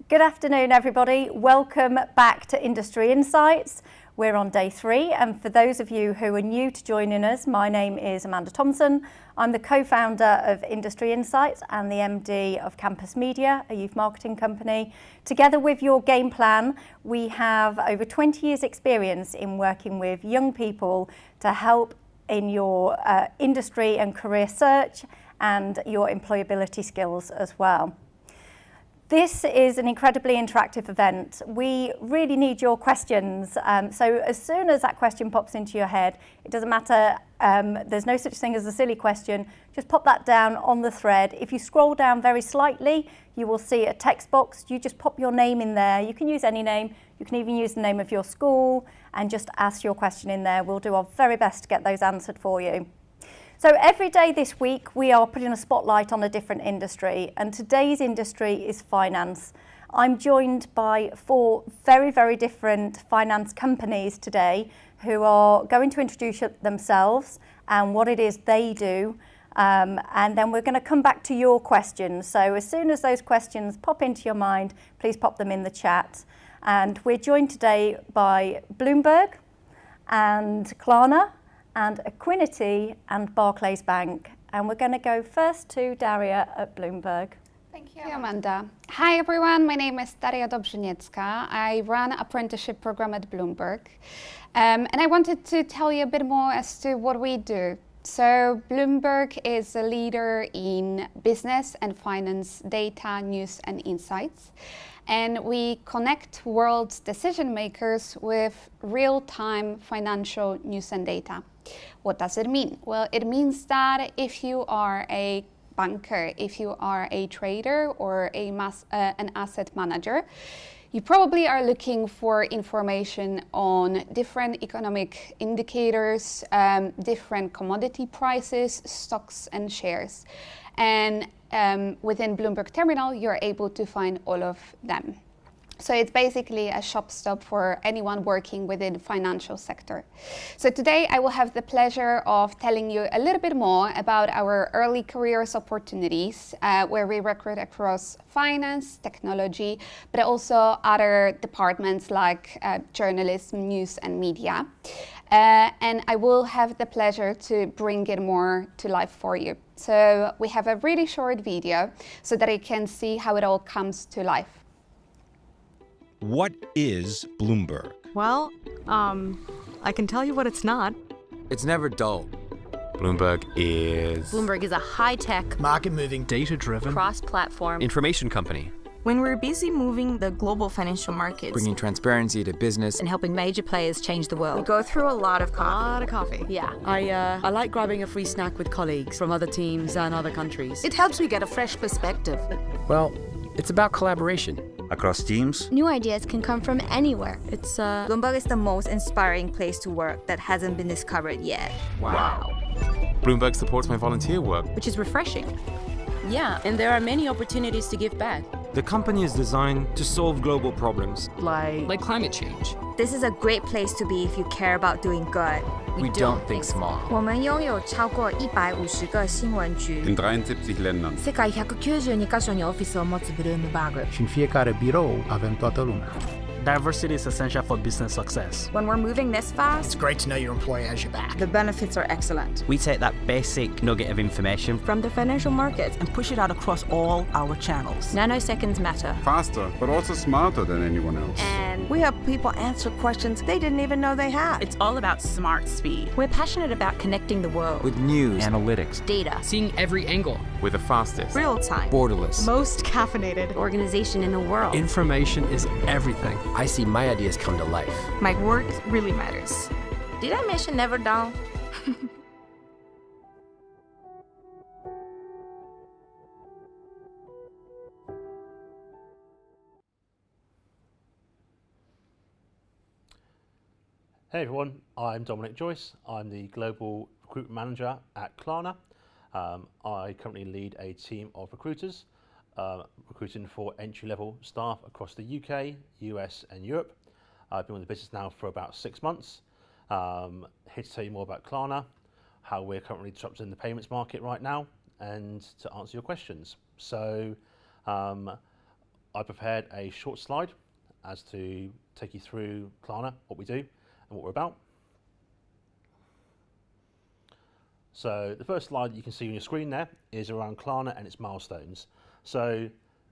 Good afternoon, everybody. Welcome back to Industry Insights. We're on day 3, and for those of you who are new to joining us, my name is Amanda Thompson. I'm the co-founder of Industry Insights and the MD of Campus Media, a youth marketing company. Together with your game plan, we have over 20 years experience in working with young people to help in your industry and career search and your employability skills as well. This is an incredibly interactive event. We really need your questions. So as soon as that question pops into your head, it doesn't matter, there's no such thing as a silly question, just pop that down on the thread. If you scroll down very slightly, you will see a text box. You just pop your name in there. You can use any name. You can even use the name of your school and just ask your question in there. We'll do our very best to get those answered for you. So every day this week, we are putting a spotlight on a different industry, and today's industry is finance. I'm joined by 4 very, very different finance companies today who are going to introduce themselves and what it is they do, and then we're going to come back to your questions. So as soon as those questions pop into your mind, please pop them in the chat. And we're joined today by Bloomberg and Klarna, and Equinity and Barclays Bank. And we're going to go first to Daria at Bloomberg. Thank you, Amanda. Hi, everyone. My name is Daria Dobrzyniecka. I run an apprenticeship program at Bloomberg. And I wanted to tell you a bit more as to what we do. So Bloomberg is a leader in business and finance data, news and insights. And we connect world's decision makers with real-time financial news and data. What does it mean? Well, it means that if you are a banker, if you are a trader or an asset manager, you probably are looking for information on different economic indicators, different commodity prices, stocks and shares. And within Bloomberg Terminal, you're able to find all of them. So it's basically a shop stop for anyone working within the financial sector. So today I will have the pleasure of telling you a little bit more about our early careers opportunities, where we recruit across finance, technology, but also other departments like journalism, news and media. And I will have the pleasure to bring it more to life for you. So we have a really short video so that you can see how it all comes to life. What is Bloomberg? Well, I can tell you what it's not. It's never dull. Bloomberg is a high-tech, market-moving, data-driven, cross-platform information company. When we're busy moving the global financial markets, Bringing transparency to business. and helping major players change the world. we go through a lot of coffee. Yeah. I like grabbing a free snack with colleagues from other teams and other countries. It helps me get a fresh perspective. Well, it's about collaboration. Across teams? New ideas can come from anywhere. Bloomberg is the most inspiring place to work that hasn't been discovered yet. Wow. Bloomberg supports my volunteer work, Which is refreshing. Yeah, and there are many opportunities to give back. The company is designed to solve global problems. Like climate change. This is a great place to be if you care about doing good. We don't think small. 我们拥有超过150个新闻局 In 73 ländern. 世界192カ所にオフィスを持つブルームバーグ。 Și în fiecare birou avem toată lumea. Diversity is essential for business success. When we're moving this fast, It's great to know your employer has your back. the benefits are excellent. We take that basic nugget of information From the financial markets and push it out across all our channels. Nanoseconds matter. Faster, but also smarter than anyone else. And We have people answer questions they didn't even know they had. It's all about smart speed. We're passionate about connecting the world. With news, Analytics. Data. Seeing every angle. with the fastest, real time. borderless. Most caffeinated. Organization in the world. Information is everything. I see my ideas come to life. My work really matters. Did I mention never dull? Hey everyone, I'm Dominic Joyce. I'm the Global Recruitment Manager at Klarna. I currently lead a team of recruiters recruiting for entry-level staff across the UK, US and Europe. I've been with the business now for about 6 months. Here to tell you more about Klarna, how we're currently disrupting the payments market right now, and to answer your questions. So I prepared a short slide as to take you through Klarna, what we do and what we're about. So the first slide you can see on your screen there is around Klarna and its milestones. So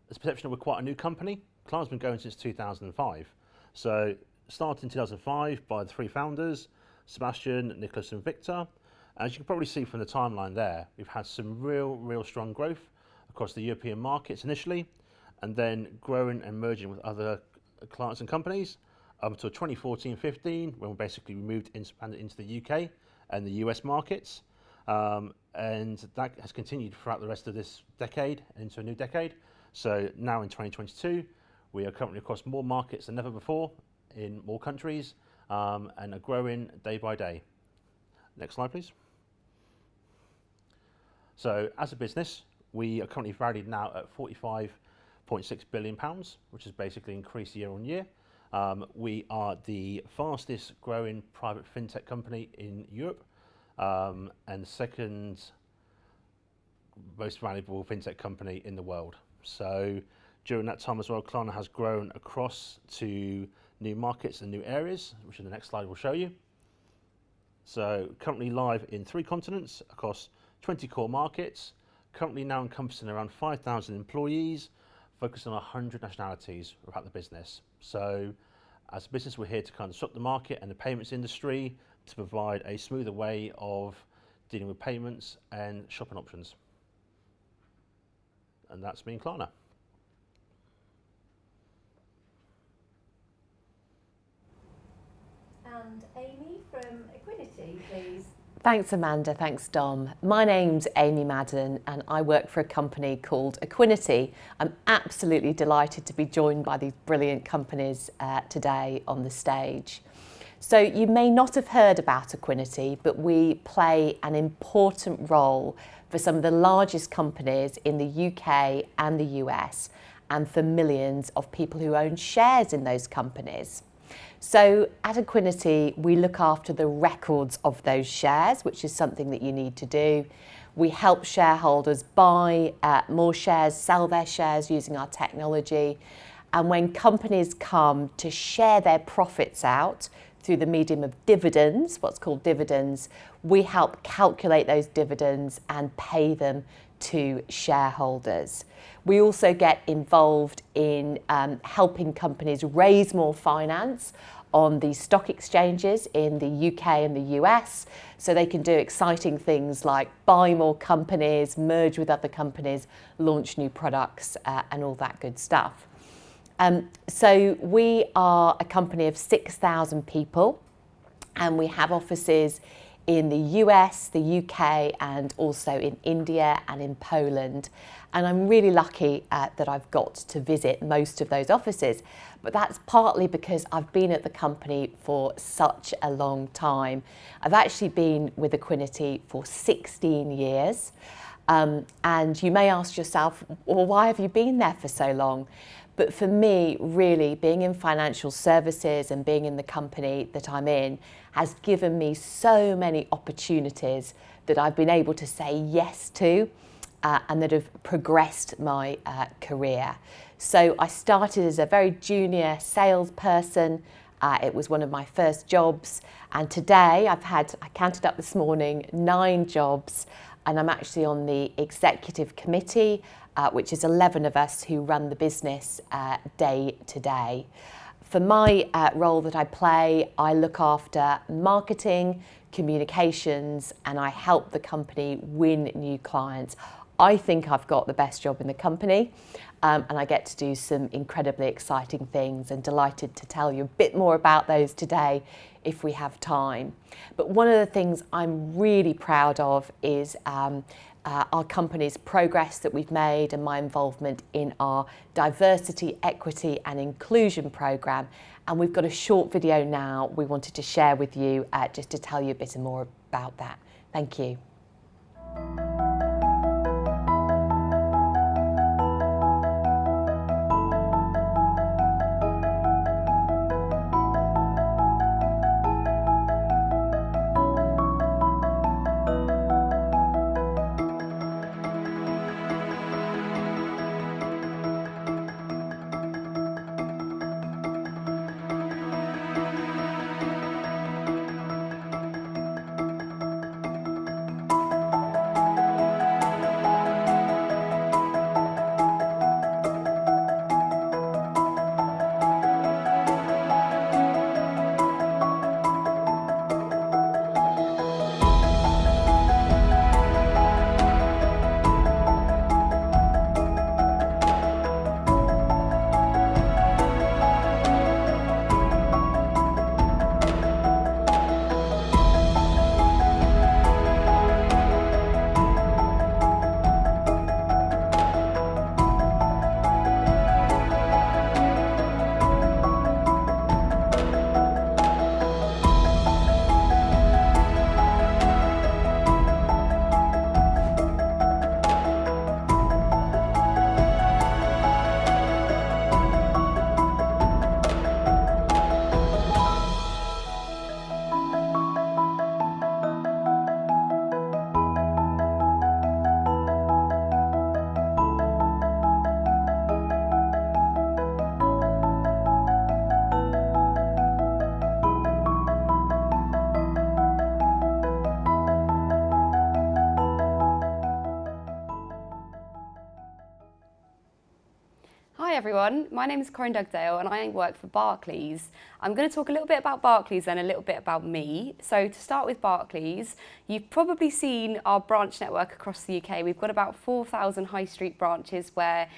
there's a perception that we're quite a new company. Klarna's been going since 2005. So started in 2005 by the three founders, Sebastian, Nicholas and Victor. As you can probably see from the timeline there, we've had some real strong growth across the European markets initially, and then growing and merging with other clients and companies up until 2014-15, when we basically expanded into the UK and the US markets. And that has continued throughout the rest of this decade into a new decade. So now in 2022, we are currently across more markets than ever before in more countries and are growing day by day. Next slide, please. So as a business, we are currently valued now at £45.6 billion, which has basically increased year on year. We are the fastest growing private fintech company in Europe and the second most valuable fintech company in the world. So during that time as well, Klarna has grown across to new markets and new areas, which in the next slide will show you. So currently live in 3 continents across 20 core markets, currently now encompassing around 5,000 employees, focused on 100 nationalities throughout the business. So as a business, we're here to kind of disrupt the market and the payments industry to provide a smoother way of dealing with payments and shopping options. And that's me and Klarna. And Amy from Equinity, please. Thanks, Amanda. Thanks, Dom. My name's Amy Madden and I work for a company called Equinity. I'm absolutely delighted to be joined by these brilliant companies today on the stage. So you may not have heard about Equinity, but we play an important role for some of the largest companies in the UK and the US and for millions of people who own shares in those companies. So at Equinity, we look after the records of those shares, which is something that you need to do. We help shareholders buy more shares, sell their shares using our technology. And when companies come to share their profits out through the medium of dividends, what's called dividends, we help calculate those dividends and pay them to shareholders. We also get involved in helping companies raise more finance on the stock exchanges in the UK and the US, so they can do exciting things like buy more companies, merge with other companies, launch new products and all that good stuff. So we are a company of 6,000 people and we have offices in the US, the UK and also in India and in Poland. And I'm really lucky that I've got to visit most of those offices. But that's partly because I've been at the company for such a long time. I've actually been with Equinity for 16 years. And you may ask yourself, well, why have you been there for so long? But for me, really, being in financial services and being in the company that I'm in has given me so many opportunities that I've been able to say yes to and that have progressed my career. So I started as a very junior salesperson. It was one of my first jobs. And today I counted up this morning, 9 jobs. And I'm actually on the executive committee, which is 11 of us who run the business day to day. For my role that I play, I look after marketing, communications, and I help the company win new clients. I think I've got the best job in the company, and I get to do some incredibly exciting things, and delighted to tell you a bit more about those today if we have time. But one of the things I'm really proud of is our company's progress that we've made and my involvement in our diversity, equity and inclusion programme. And we've got a short video now we wanted to share with you just to tell you a bit more about that. Thank you. everyone, my name is Corinne Dugdale and I work for Barclays. I'm going to talk a little bit about Barclays and a little bit about me. So to start with Barclays, you've probably seen our branch network across the UK. We've got about 4,000 high street branches where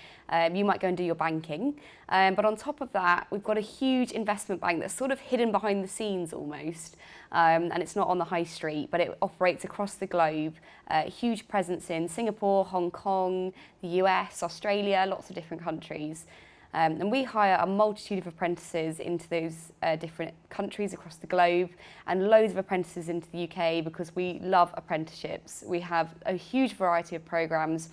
you might go and do your banking. But on top of that, we've got a huge investment bank that's sort of hidden behind the scenes almost. And it's not on the high street, but it operates across the globe. A huge presence in Singapore, Hong Kong, the US, Australia, lots of different countries. And we hire a multitude of apprentices into those different countries across the globe and loads of apprentices into the UK because we love apprenticeships. We have a huge variety of programmes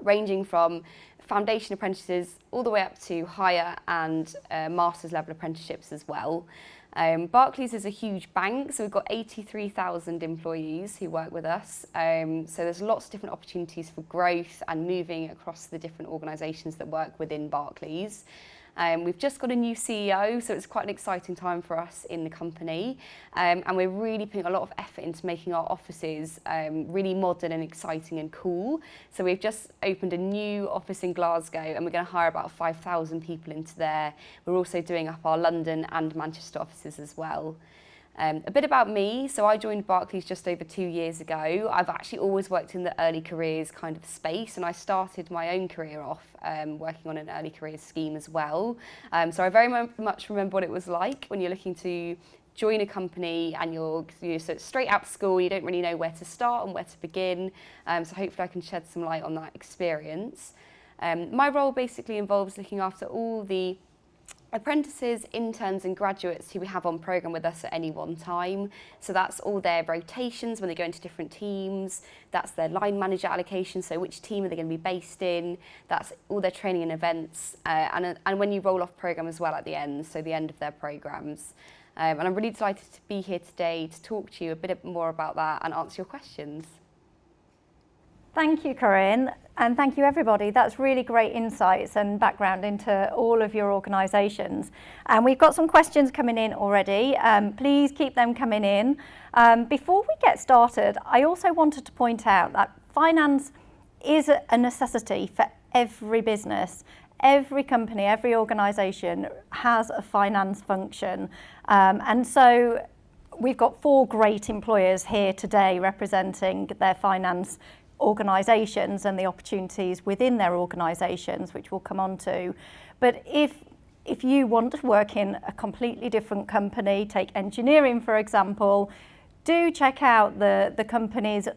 ranging from foundation apprentices all the way up to higher and master's level apprenticeships as well. Barclays is a huge bank, so we've got 83,000 employees who work with us. So there's lots of different opportunities for growth and moving across the different organisations that work within Barclays. We've just got a new CEO, so it's quite an exciting time for us in the company. And we're really putting a lot of effort into making our offices really modern and exciting and cool. So we've just opened a new office in Glasgow and we're going to hire about 5,000 people into there. We're also doing up our London and Manchester offices as well. A bit about me, so I joined Barclays just over 2 years ago. I've actually always worked in the early careers kind of space and I started my own career off working on an early careers scheme as well. So I very much remember what it was like when you're looking to join a company and you're so straight out of school, you don't really know where to start and where to begin. So hopefully I can shed some light on that experience. My role basically involves looking after all the apprentices, interns and graduates who we have on programme with us at any one time. So that's all their rotations when they go into different teams, that's their line manager allocation, so which team are they going to be based in, that's all their training and events, and when you roll off programme as well at the end, so the end of their programmes. And I'm really delighted to be here today to talk to you a bit more about that and answer your questions. Thank you, Corinne, and thank you everybody. That's really great insights and background into all of your organisations. And we've got some questions coming in already. Please keep them coming in. Before we get started, I also wanted to point out that finance is a necessity for every business. Every company, every organisation has a finance function. And so we've got 4 great employers here today representing their finance organisations and the opportunities within their organisations, which we'll come on to. But if you want to work in a completely different company, take engineering for example, do check out the company's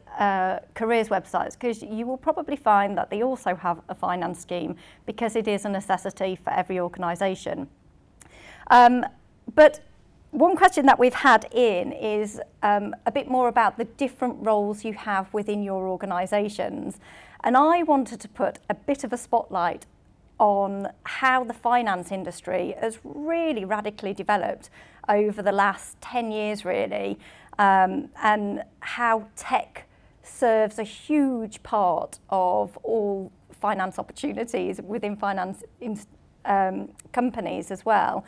careers websites because you will probably find that they also have a finance scheme because it is a necessity for every organisation. But one question that we've had in is a bit more about the different roles you have within your organisations. And I wanted to put a bit of a spotlight on how the finance industry has really radically developed over the last 10 years really, and how tech serves a huge part of all finance opportunities within finance companies as well.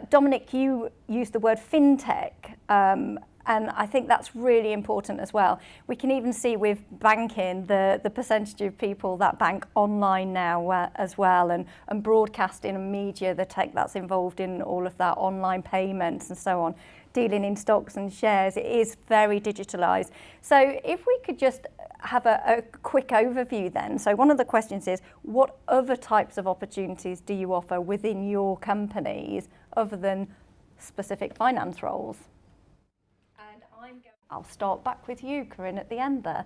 Dominic, you used the word fintech, and I think that's really important as well. We can even see with banking the percentage of people that bank online now as well, and broadcasting and media, the tech that's involved in all of that, online payments and so on, dealing in stocks and shares. It is very digitalised. So if we could just have a quick overview then. So one of the questions is, what other types of opportunities do you offer within your companies other than specific finance roles? And I'll start back with you, Corinne, at the end there.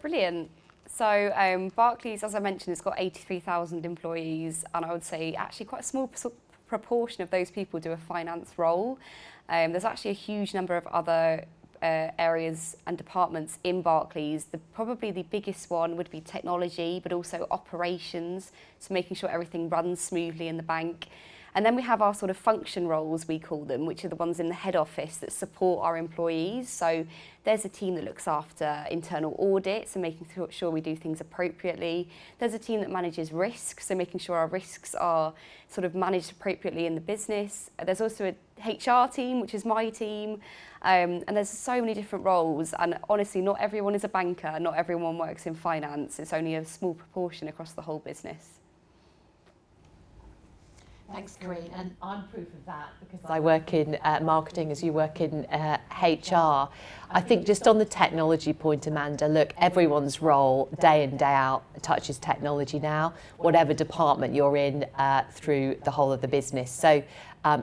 Brilliant. So Barclays, as I mentioned, has got 83,000 employees, and I would say actually quite a small proportion of those people do a finance role. There's actually a huge number of other areas and departments in Barclays. Probably the biggest one would be technology, but also operations, so making sure everything runs smoothly in the bank. And then we have our sort of function roles, we call them, which are the ones in the head office that support our employees. So there's a team that looks after internal audits and making sure we do things appropriately. There's a team that manages risks, so making sure our risks are sort of managed appropriately in the business. There's also a HR team, which is my team. And there's so many different roles. And honestly, not everyone is a banker, not everyone works in finance. It's only a small proportion across the whole business. Thanks, Corinne. And I'm proof of that because I work in marketing as you work in HR. I think just on the technology point, Amanda, look, everyone's role day in, day out touches technology now, whatever department you're in through the whole of the business. So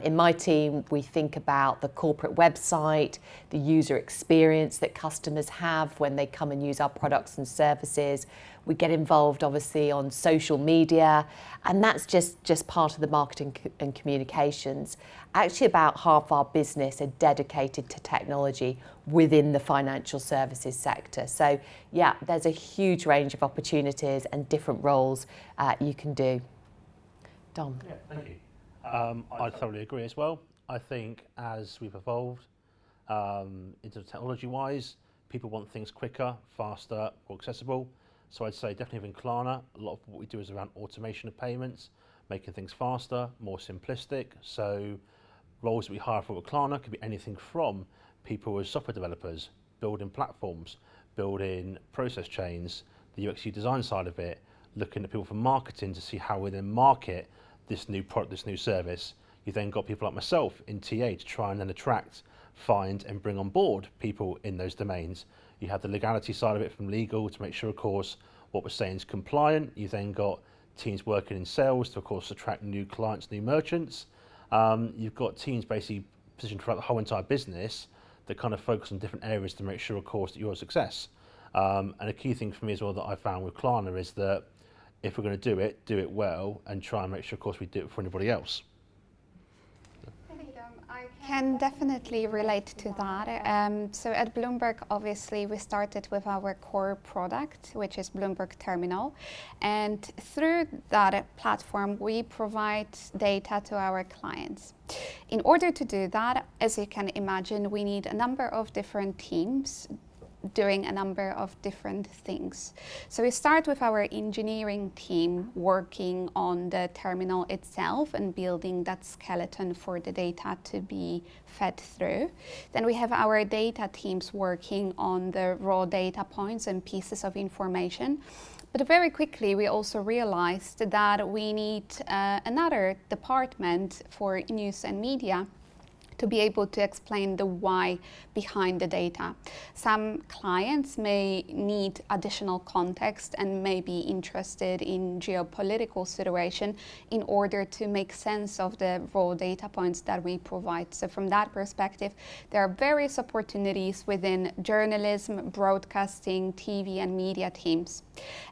in my team, we think about the corporate website, the user experience that customers have when they come and use our products and services. We get involved, obviously, on social media, and that's just part of the marketing and communications. Actually, about half our business are dedicated to technology within the financial services sector. So, yeah, there's a huge range of opportunities and different roles you can do. Dom. Yeah, thank you. I totally agree as well. I think as we've evolved into technology-wise, people want things quicker, faster, more accessible. So I'd say definitely within Klarna, a lot of what we do is around automation of payments, making things faster, more simplistic. So roles that we hire for at Klarna could be anything from people as software developers, building platforms, building process chains, the UX design side of it, looking at people from marketing to see how we then market this new product, this new service. You then got people like myself in TA to try and then attract, find and bring on board people in those domains. You have the legality side of it from legal to make sure, of course, what we're saying is compliant. You then got teams working in sales to, of course, attract new clients, new merchants. You've got teams basically positioned throughout the whole entire business that kind of focus on different areas to make sure, of course, that you're a success. And a key thing for me as well that I found with Klarna is that if we're going to do it well and try and make sure, of course, we do it for anybody else. I can definitely relate to that. So at Bloomberg, obviously, we started with our core product, which is Bloomberg Terminal. And through that platform, we provide data to our clients. In order to do that, as you can imagine, we need a number of different teams doing a number of different things. So we start with our engineering team working on the terminal itself and building that skeleton for the data to be fed through. Then we have our data teams working on the raw data points and pieces of information. But very quickly, we also realized that we need another department for news and media to be able to explain the why behind the data. Some clients may need additional context and may be interested in geopolitical situation in order to make sense of the raw data points that we provide. So from that perspective, there are various opportunities within journalism, broadcasting, TV and media teams.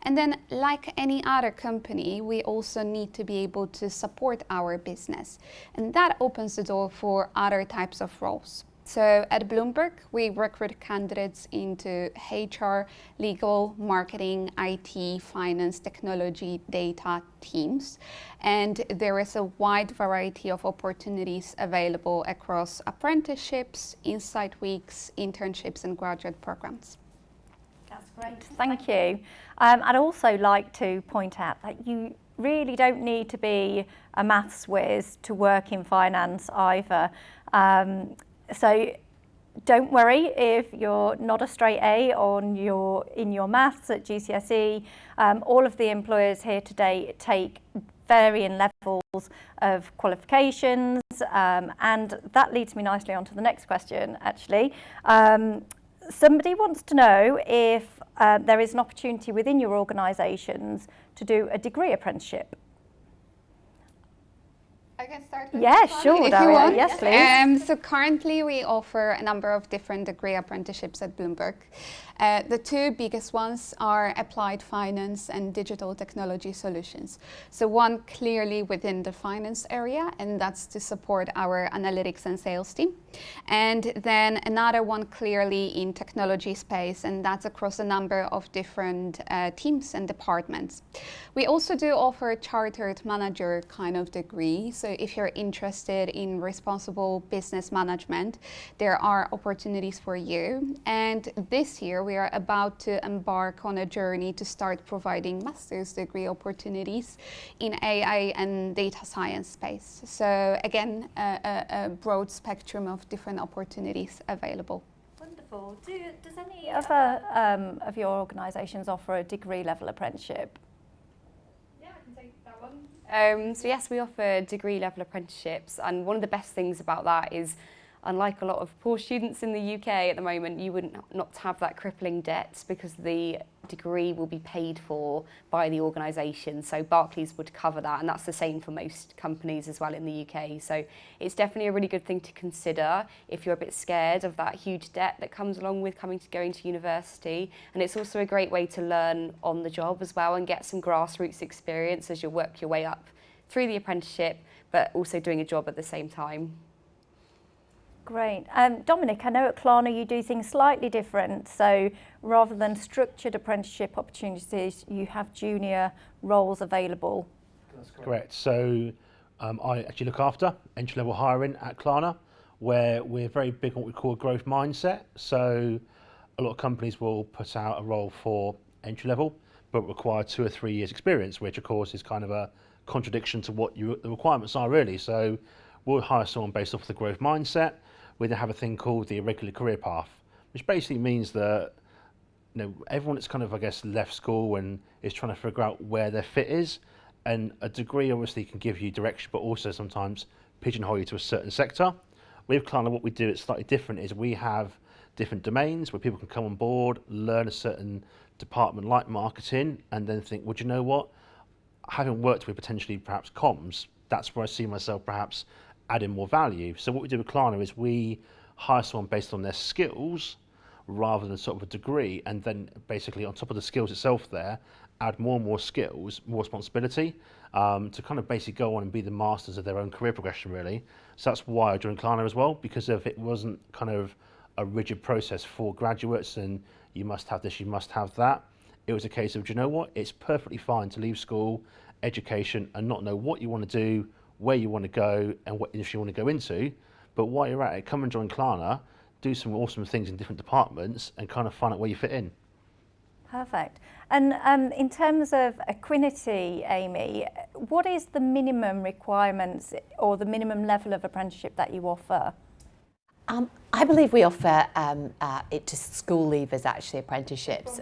And then, like any other company, we also need to be able to support our business. And that opens the door for other types of roles. So at Bloomberg, we recruit candidates into HR, legal, marketing, IT, finance, technology, data teams. And there is a wide variety of opportunities available across apprenticeships, insight weeks, internships, and graduate programs. That's great, thank you. I'd also like to point out that you really don't need to be a maths whiz to work in finance either. So don't worry if you're not a straight A in your maths at GCSE. All of the employers here today take varying levels of qualifications, and that leads me nicely on to the next question, actually. Somebody wants to know if there is an opportunity within your organisations to do a degree apprenticeship. I can start with yeah, sure, if you want. Yes, please. So currently we offer a number of different degree apprenticeships at Bloomberg. The two biggest ones are applied finance and digital technology solutions. So one clearly within the finance area, and that's to support our analytics and sales team. And then another one clearly in technology space, and that's across a number of different teams and departments. We also do offer a chartered manager kind of degree. So if you're interested in responsible business management, there are opportunities for you. And this year we are about to embark on a journey to start providing master's degree opportunities in AI and data science space. So again, a broad spectrum of different opportunities available. Wonderful. Does any other of your organisations offer a degree level apprenticeship? Yeah, I can take that one. So yes, we offer degree level apprenticeships, and one of the best things about that is, unlike a lot of poor students in the UK at the moment, you wouldn't not have that crippling debt because the degree will be paid for by the organisation. So Barclays would cover that, and that's the same for most companies as well in the UK. So it's definitely a really good thing to consider if you're a bit scared of that huge debt that comes along with going to university. And it's also a great way to learn on the job as well and get some grassroots experience as you work your way up through the apprenticeship, but also doing a job at the same time. Great. Dominic, I know at Klarna you do things slightly different. So rather than structured apprenticeship opportunities, you have junior roles available. That's correct. So I actually look after entry-level hiring at Klarna, where we're very big on what we call a growth mindset. So a lot of companies will put out a role for entry-level, but require 2 or 3 years experience, which of course is kind of a contradiction to what the requirements are really. So we'll hire someone based off the growth mindset. We then have a thing called the Irregular career path, which basically means that everyone that's kind of, I guess, left school and is trying to figure out where their fit is, and a degree obviously can give you direction, but also sometimes pigeonhole you to a certain sector. With Klarna, what we do it's slightly different is we have different domains where people can come on board, learn a certain department like marketing, and then think, well, do you know what? Having worked with potentially perhaps comms, that's where I see myself perhaps adding more value. So what we do with Klarna is we hire someone based on their skills rather than sort of a degree, and then basically on top of the skills itself there, add more and more skills, more responsibility, to kind of basically go on and be the masters of their own career progression really. So that's why I joined Klarna as well, because if it wasn't kind of a rigid process for graduates and you must have this, you must have that, it was a case of, do you know what, it's perfectly fine to leave school, education, and not know what you want to do, where you want to go and what industry you want to go into, but while you're at it, come and join Klarna, do some awesome things in different departments and kind of find out where you fit in. Perfect. And in terms of Equinity, Amy, what is the minimum requirements or the minimum level of apprenticeship that you offer? I believe we offer it to school leavers, actually, apprenticeships.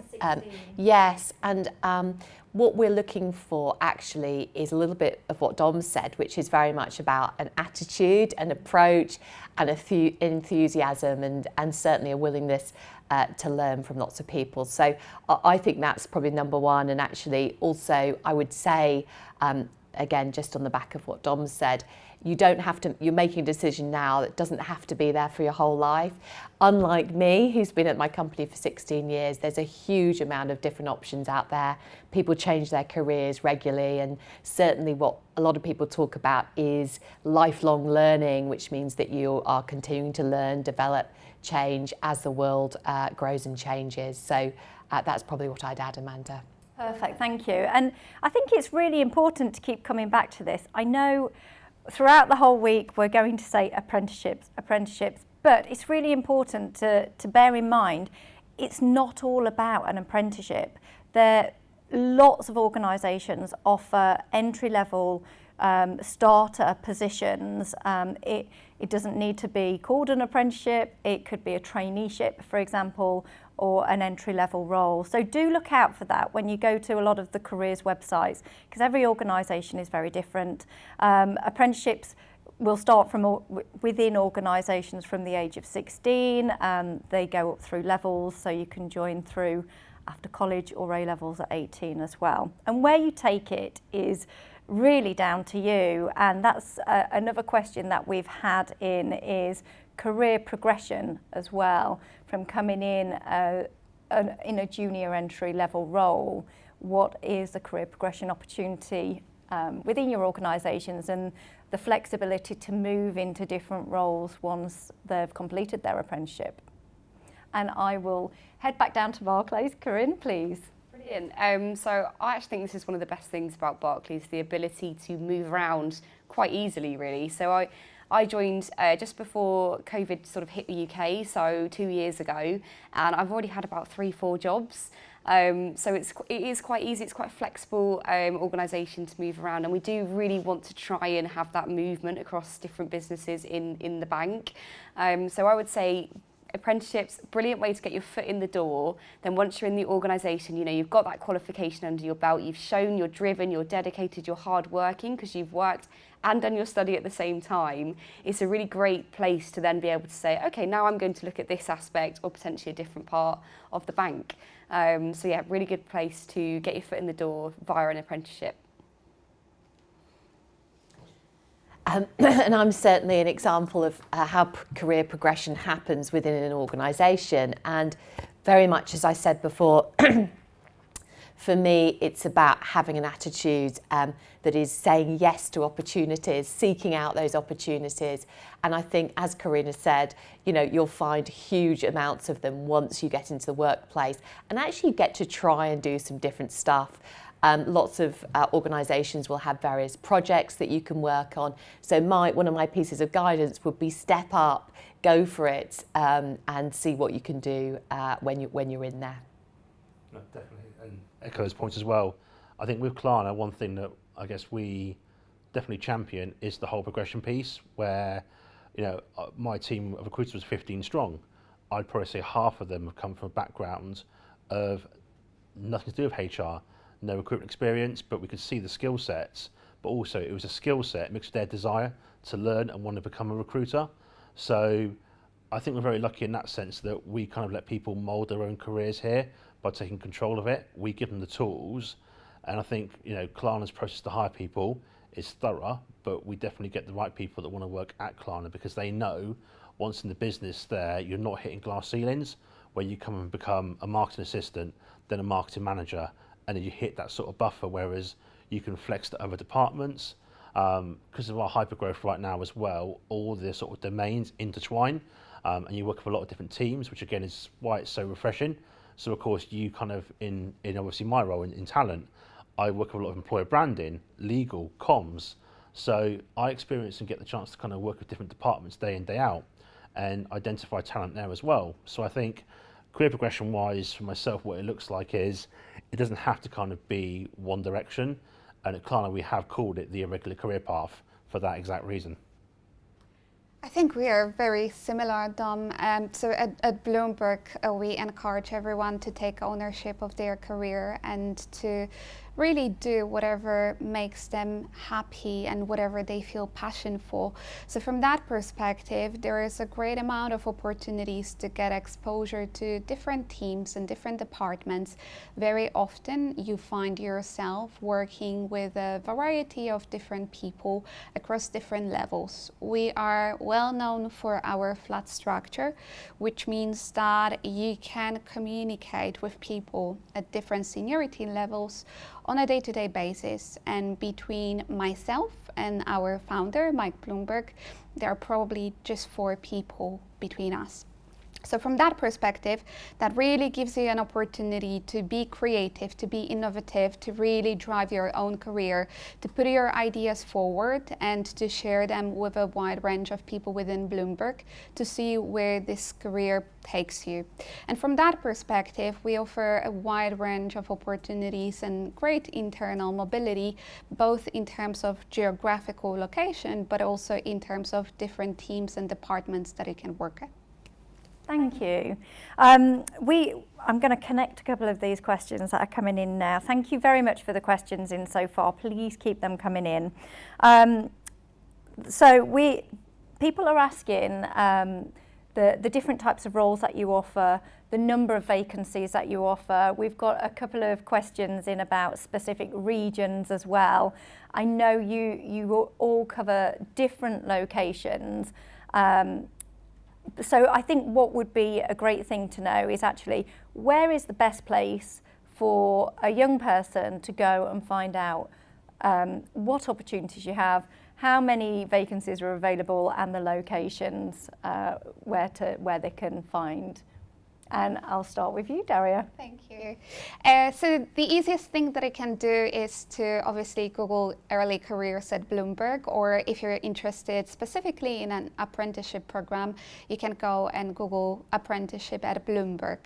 Yes, and what we're looking for actually is a little bit of what Dom said, which is very much about an attitude, an approach, and enthusiasm, and certainly a willingness to learn from lots of people. So I think that's probably number one. And actually also I would say, again, just on the back of what Dom said, you don't have to, you're making a decision now that doesn't have to be there for your whole life. Unlike me, who's been at my company for 16 years, there's a huge amount of different options out there. People change their careers regularly, and certainly what a lot of people talk about is lifelong learning, which means that you are continuing to learn, develop, change as the world grows and changes. So that's probably what I'd add, Amanda. Perfect, thank you. And I think it's really important to keep coming back to this. I know throughout the whole week we're going to say apprenticeships, but it's really important to bear in mind it's not all about an apprenticeship. Lots of organisations offer entry-level starter positions. It doesn't need to be called an apprenticeship. It could be a traineeship, for example, or an entry-level role. So do look out for that when you go to a lot of the careers websites, because every organisation is very different. Apprenticeships will start from within organisations from the age of 16. They go up through levels, so you can join through after college or A-levels at 18 as well. And where you take it is really down to you, and that's another question that we've had is career progression as well, from coming in a junior entry level role. What is the career progression opportunity within your organisations, and the flexibility to move into different roles once they've completed their apprenticeship? And I will head back down to Barclays. Corinne, please. Brilliant. So I actually think this is one of the best things about Barclays, the ability to move around quite easily, really. So I joined just before COVID sort of hit the UK, so 2 years ago, and I've already had about 3-4 jobs. So it is quite easy, it's quite a flexible organisation to move around, and we do really want to try and have that movement across different businesses in the bank. So I would say Apprenticeships, brilliant way to get your foot in the door. Then once you're in the organisation, you know, you've got that qualification under your belt, you've shown you're driven, you're dedicated, you're hardworking because you've worked and done your study at the same time. It's a really great place to then be able to say, okay, now I'm going to look at this aspect or potentially a different part of the bank. So yeah, really good place to get your foot in the door via an apprenticeship. And I'm certainly an example of how career progression happens within an organisation. And very much, as I said before, for me, it's about having an attitude that is saying yes to opportunities, seeking out those opportunities. And I think, as Karina said, you know, you'll find huge amounts of them once you get into the workplace and actually get to try and do some different stuff. Lots of organisations will have various projects that you can work on. So one of my pieces of guidance would be step up, go for it, and see what you can do when you're in there. No, definitely, and echo those points as well. I think with Klarna, one thing that I guess we definitely champion is the whole progression piece, where, you know, my team of recruiters was 15 strong. I'd probably say half of them have come from a background of nothing to do with HR. No recruitment experience, but we could see the skill sets, but also it was a skill set mixed with their desire to learn and want to become a recruiter. So I think we're very lucky in that sense that we kind of let people mould their own careers here by taking control of it. We give them the tools, and I think, you know, Klarna's process to hire people is thorough, but we definitely get the right people that want to work at Klarna because they know once in the business there, you're not hitting glass ceilings where you come and become a marketing assistant, then a marketing manager, and then you hit that sort of buffer, whereas you can flex to other departments. Because of our hypergrowth right now as well, all the sort of domains intertwine, and you work with a lot of different teams, which again is why it's so refreshing. So of course you kind of, in obviously my role in talent, I work with a lot of employer branding, legal, comms. So I experience and get the chance to kind of work with different departments day in, day out, and identify talent there as well. So I think career progression wise for myself, what it looks like is, it doesn't have to kind of be one direction. And at Klarna, we have called it the irregular career path for that exact reason. I think we are very similar, Dom. So at Bloomberg, we encourage everyone to take ownership of their career and to really do whatever makes them happy and whatever they feel passion for. So from that perspective, there is a great amount of opportunities to get exposure to different teams and different departments. Very often you find yourself working with a variety of different people across different levels. We are well known for our flat structure, which means that you can communicate with people at different seniority levels on a day-to-day basis. And between myself and our founder, Mike Bloomberg, there are probably just 4 people between us. So from that perspective, that really gives you an opportunity to be creative, to be innovative, to really drive your own career, to put your ideas forward and to share them with a wide range of people within Bloomberg to see where this career takes you. And from that perspective, we offer a wide range of opportunities and great internal mobility, both in terms of geographical location, but also in terms of different teams and departments that you can work at. Thank you. I'm going to connect a couple of these questions that are coming in now. Thank you very much for the questions in so far. Please keep them coming in. People are asking the different types of roles that you offer, the number of vacancies that you offer. We've got a couple of questions in about specific regions as well. I know you all cover different locations. So I think what would be a great thing to know is actually, where is the best place for a young person to go and find out what opportunities you have, how many vacancies are available, and the locations where they can find And I'll start with you, Daria. Thank you. So the easiest thing that I can do is to obviously Google early careers at Bloomberg, or if you're interested specifically in an apprenticeship program, you can go and Google apprenticeship at Bloomberg.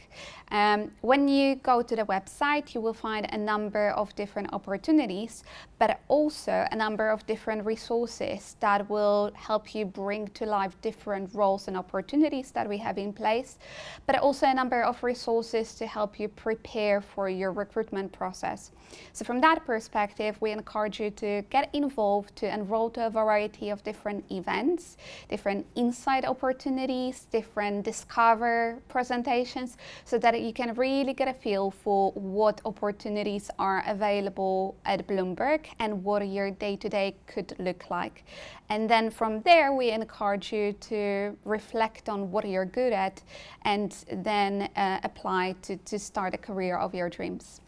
When you go to the website, you will find a number of different opportunities, but also a number of different resources that will help you bring to life different roles and opportunities that we have in place, but also a number of resources to help you prepare for your recruitment process. So from that perspective, we encourage you to get involved, to enroll to a variety of different events, different insight opportunities, different discover presentations, so that you can really get a feel for what opportunities are available at Bloomberg and what your day-to-day could look like. And then from there, we encourage you to reflect on what you're good at and then apply to start a career of your dreams.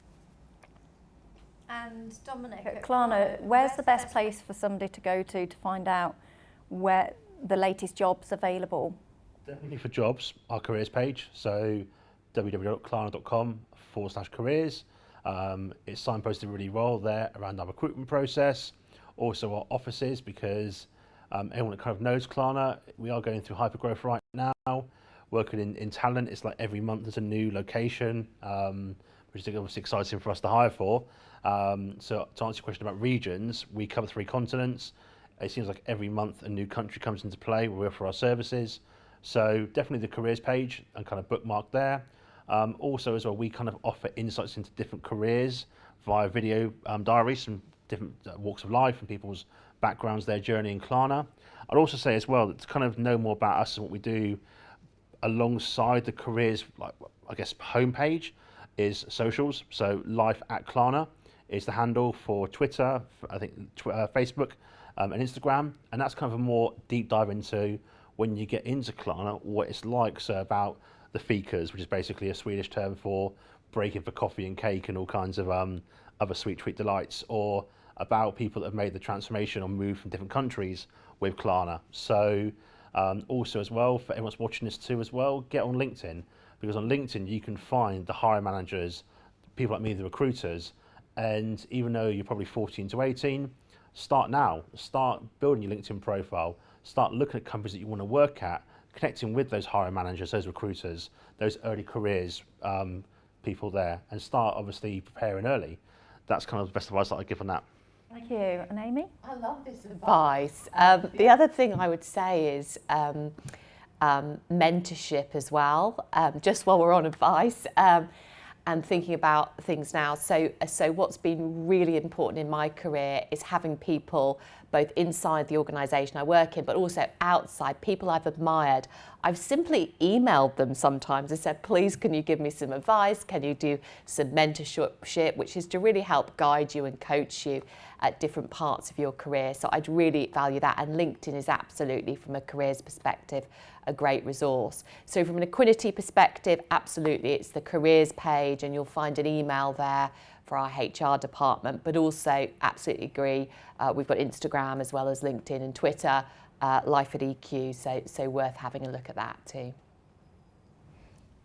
And Dominic, at Klarna, where's the best place for somebody to go to find out where the latest jobs available? Definitely for jobs, our careers page. So www.klarna.com/careers. It's signposted really well there around our recruitment process. Also our offices, because everyone that kind of knows Klarna, we are going through hypergrowth right now. Working in talent, it's like every month there's a new location, which is obviously exciting for us to hire for. So to answer your question about regions, we cover 3 continents. It seems like every month a new country comes into play where we offer our services. So definitely the careers page and kind of bookmark there. Also as well, we kind of offer insights into different careers via video diaries from different walks of life and people's backgrounds, their journey in Klarna. I'd also say as well that to kind of know more about us and what we do alongside the careers, like I guess homepage, is socials. So Life at Klarna is the handle for Twitter, I think Facebook and Instagram, and that's kind of a more deep dive into when you get into Klarna, what it's like. So about the fikas, which is basically a Swedish term for breaking for coffee and cake and all kinds of other sweet treat delights, or about people that have made the transformation or moved from different countries with Klarna. So also as well, for everyone that's watching this too as well, get on LinkedIn, because on LinkedIn you can find the hiring managers, people like me, the recruiters, and even though you're probably 14 to 18, start now. Start building your LinkedIn profile, start looking at companies that you want to work at, connecting with those hiring managers, those recruiters, those early careers people there, and start obviously preparing early. That's kind of the best advice that I give on that. Thank you. And Amy? I love this advice. The other thing I would say is mentorship as well, just while we're on advice, and thinking about things now. So what's been really important in my career is having people both inside the organisation I work in, but also outside, people I've admired. I've simply emailed them sometimes and said, please, can you give me some advice? Can you do some mentorship, which is to really help guide you and coach you at different parts of your career. So I'd really value that. And LinkedIn is absolutely, from a careers perspective, a great resource. So from an Equinity perspective, absolutely, it's the careers page, and you'll find an email there for our HR department, but also absolutely agree, we've got Instagram as well as LinkedIn and Twitter, Life at EQ, so worth having a look at that too.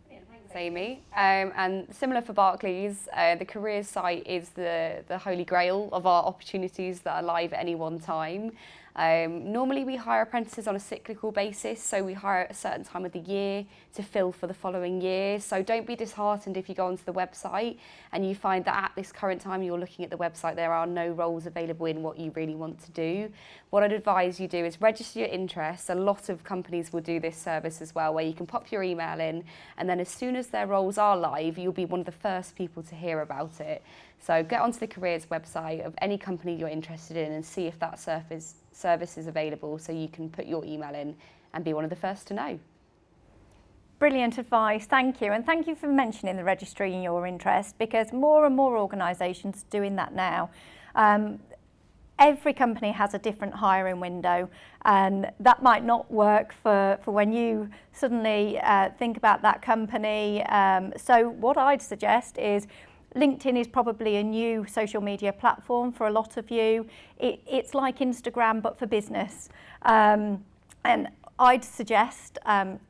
Thanks, Amy. And similar for Barclays, the careers site is the holy grail of our opportunities that are live at any one time. Normally we hire apprentices on a cyclical basis, so we hire at a certain time of the year to fill for the following year. So don't be disheartened if you go onto the website and you find that at this current time you're looking at the website, there are no roles available in what you really want to do. What I'd advise you do is register your interest. A lot of companies will do this service as well, where you can pop your email in, and then as soon as their roles are live, you'll be one of the first people to hear about it. So get onto the careers website of any company you're interested in and see if that service is available, so you can put your email in and be one of the first to know. Brilliant advice, thank you. And thank you for mentioning the registering your interest, because more and more organisations are doing that now. Every company has a different hiring window, and that might not work for when you suddenly think about that company. So what I'd suggest is LinkedIn is probably a new social media platform for a lot of you. It's like Instagram, but for business. And I'd suggest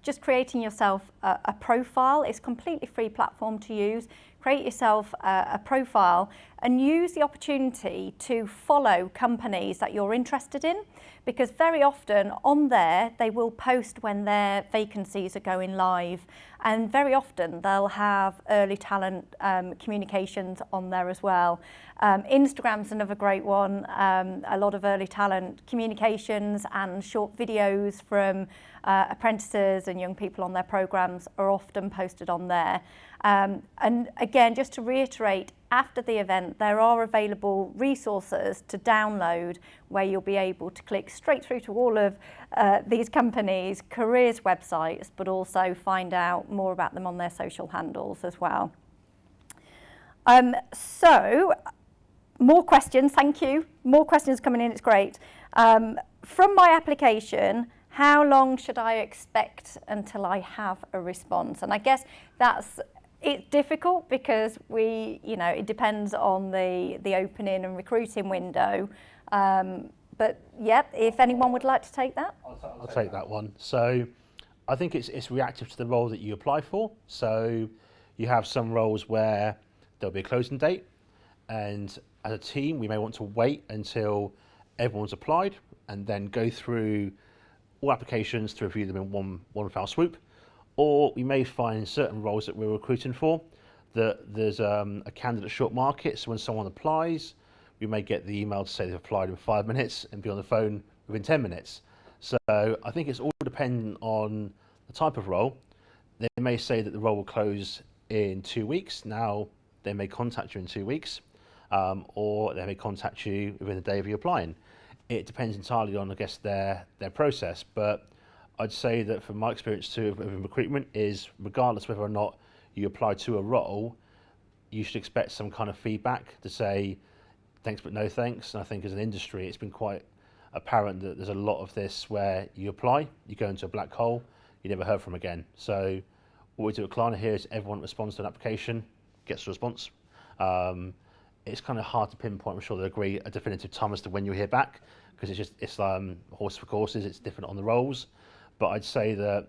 just creating yourself a profile. It's a completely free platform to use. Create yourself a profile and use the opportunity to follow companies that you're interested in, because very often on there they will post when their vacancies are going live, and very often they'll have early talent communications on there as well. Instagram's another great one. A lot of early talent communications and short videos from apprentices and young people on their programs are often posted on there. And again, just to reiterate, after the event, there are available resources to download where you'll be able to click straight through to all of these companies' careers websites, but also find out more about them on their social handles as well. So, more questions, thank you. More questions coming in, it's great. From my application, how long should I expect until I have a response? And I guess it's difficult because it depends on the opening and recruiting window. But yeah, if anyone would like to take that. I'll take that one. So I think it's reactive to the role that you apply for. So you have some roles where there'll be a closing date, and as a team, we may want to wait until everyone's applied and then go through all applications to review them in one foul swoop. Or we may find certain roles that we're recruiting for that there's a candidate short market. So when someone applies, we may get the email to say they've applied in 5 minutes and be on the phone within 10 minutes. So I think it's all dependent on the type of role. They may say that the role will close in 2 weeks. Now they may contact you in 2 weeks, or they may contact you within a day of you applying. It depends entirely on, I guess, their process. But I'd say that from my experience too in recruitment is, regardless whether or not you apply to a role, you should expect some kind of feedback to say thanks but no thanks. And I think as an industry, it's been quite apparent that there's a lot of this where you apply, you go into a black hole, you never heard from again. So what we do at Klarna here is everyone responds to an application, gets a response. It's kind of hard to pinpoint, I'm sure they'll agree, a definitive time as to when you'll hear back, because it's horse for courses, it's different on the roles. But I'd say that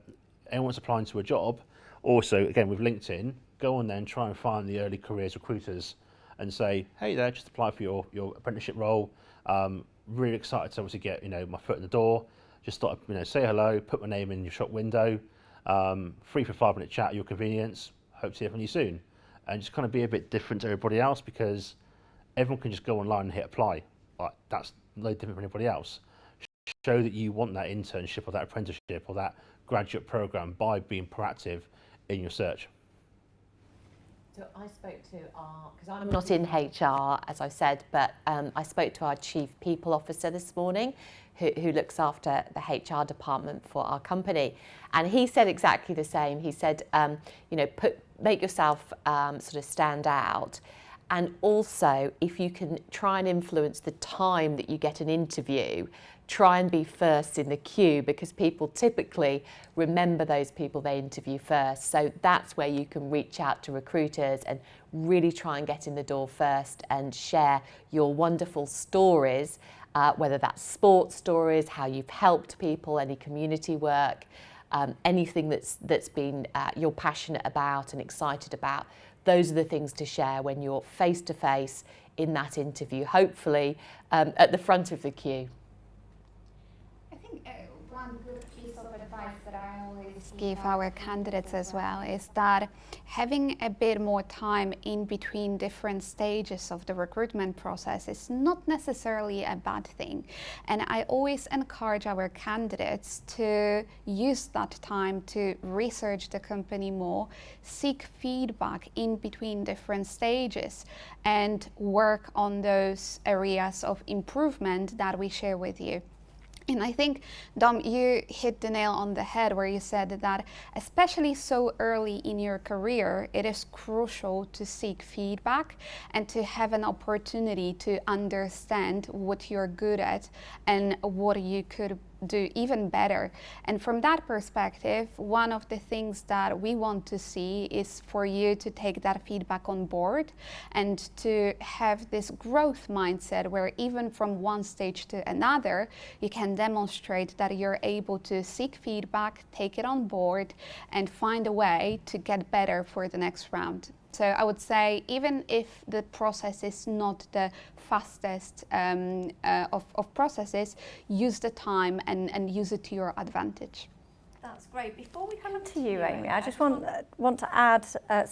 anyone's applying to a job, also, again, with LinkedIn, go on there and try and find the early careers recruiters and say, hey there, just apply for your apprenticeship role. Really excited to obviously get my foot in the door. Just thought say hello, put my name in your shop window. Free for 5 minute chat at your convenience. Hope to hear from you soon. And just kind of be a bit different to everybody else, because everyone can just go online and hit apply. Like, that's no different from anybody else. Show that you want that internship or that apprenticeship or that graduate program by being proactive in your search. So I spoke to because I'm not in HR, as I said, but I spoke to our Chief People Officer this morning, who looks after the HR department for our company. And he said exactly the same. He said, make yourself sort of stand out. And also, if you can try and influence the time that you get an interview, try and be first in the queue, because people typically remember those people they interview first. So that's where you can reach out to recruiters and really try and get in the door first and share your wonderful stories, whether that's sports stories, how you've helped people, any community work, anything that's been you're passionate about and excited about. Those are the things to share when you're face to face in that interview, hopefully at the front of the queue. I think one good piece of advice that I always give our candidates as well is that having a bit more time in between different stages of the recruitment process is not necessarily a bad thing. And I always encourage our candidates to use that time to research the company more, seek feedback in between different stages, and work on those areas of improvement that we share with you. And I think, Dom, you hit the nail on the head where you said that especially so early in your career, it is crucial to seek feedback and to have an opportunity to understand what you're good at and what you could do even better. And from that perspective, one of the things that we want to see is for you to take that feedback on board and to have this growth mindset where even from one stage to another, you can demonstrate that you're able to seek feedback, take it on board, and find a way to get better for the next round. So I would say, even if the process is not the fastest of processes, use the time and use it to your advantage. That's great. Before we come to you, Amy, I just want to add, I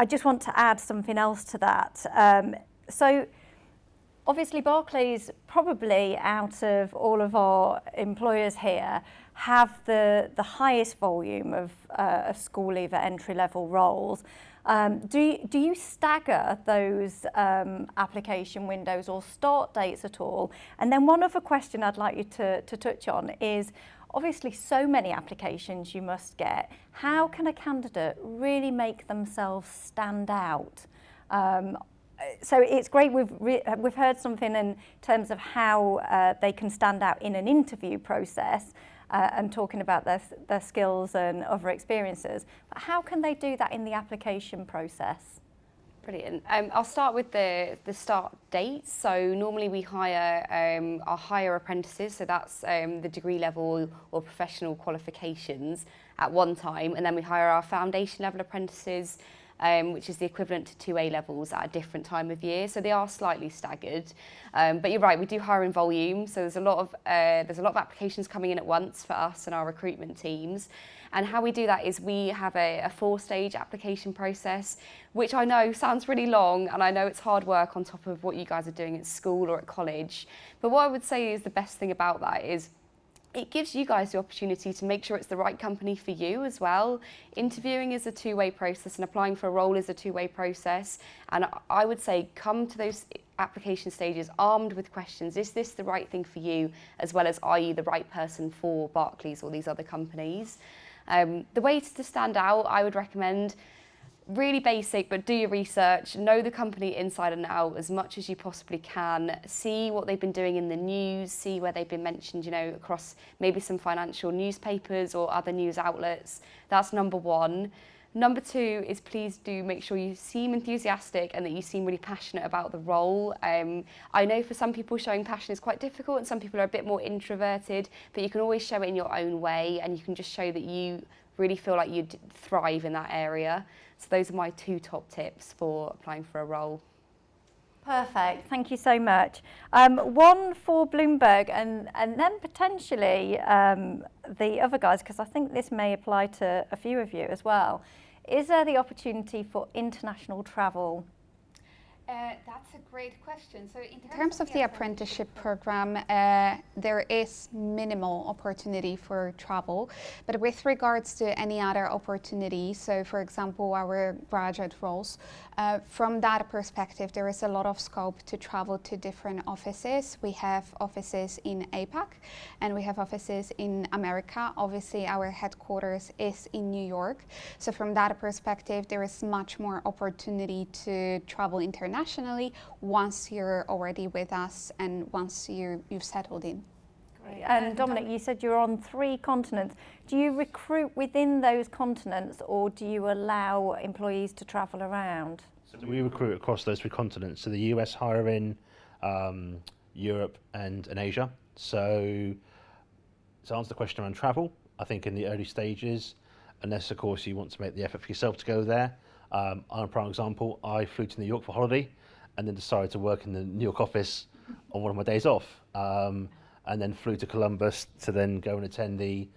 just want to add something else to that. So obviously Barclays, probably out of all of our employers here, have the highest volume of school leaver entry-level roles. Do you stagger those application windows or start dates at all? And then one other question I'd like you to touch on is, obviously so many applications you must get. How can a candidate really make themselves stand out? So it's great we've heard something in terms of how they can stand out in an interview process and talking about their skills and other experiences. But how can they do that in the application process? Brilliant. I'll start with the start dates. So normally we hire our higher apprentices, so that's the degree level or professional qualifications at one time, and then we hire our foundation level apprentices, which is the equivalent to 2 A-levels at a different time of year. So they are slightly staggered. But you're right, we do hire in volume. So there's a lot of applications coming in at once for us and our recruitment teams. And how we do that is we have a 4-stage application process, which I know sounds really long, and I know it's hard work on top of what you guys are doing at school or at college. But what I would say is the best thing about that is it gives you guys the opportunity to make sure it's the right company for you as well. Interviewing is a 2-way process and applying for a role is a 2-way process. And I would say come to those application stages armed with questions. Is this the right thing for you? As well as, are you the right person for Barclays or these other companies? The way to stand out, I would recommend really basic, but do your research, know the company inside and out as much as you possibly can, see what they've been doing in the news, see where they've been mentioned, across maybe some financial newspapers or other news outlets. That's number one. Number two is please do make sure you seem enthusiastic and that you seem really passionate about the role. I know for some people showing passion is quite difficult and some people are a bit more introverted, but you can always show it in your own way and you can just show that you really feel like you'd thrive in that area. So those are my 2 top tips for applying for a role. Perfect, thank you so much. One for Bloomberg and then potentially the other guys, because I think this may apply to a few of you as well. Is there the opportunity for international travel? That's a great question. So in terms of the apprenticeship program, there is minimal opportunity for travel, but with regards to any other opportunities, so for example, our graduate roles, from that perspective, there is a lot of scope to travel to different offices. We have offices in APAC and we have offices in America. Obviously, our headquarters is in New York. So from that perspective, there is much more opportunity to travel internationally once you're already with us and once you've settled in. Great. And Dominic, you said you're on 3 continents. Do you recruit within those continents or do you allow employees to travel around? So we recruit across those 3 continents. So the US hire in Europe and Asia. So to answer the question around travel, I think in the early stages, unless of course you want to make the effort for yourself to go there. On a prime example, I flew to New York for holiday and then decided to work in the New York office on one of my days off. And then flew to Columbus to then go and attend the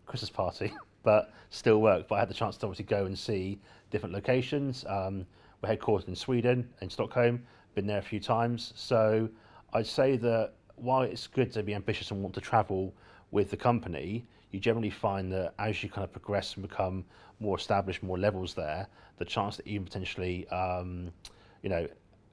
Christmas party, but still worked. But I had the chance to obviously go and see different locations. We're headquartered in Sweden, in Stockholm, been there a few times. So I'd say that while it's good to be ambitious and want to travel with the company, you generally find that as you kind of progress and become more established, more levels there, the chance to even potentially,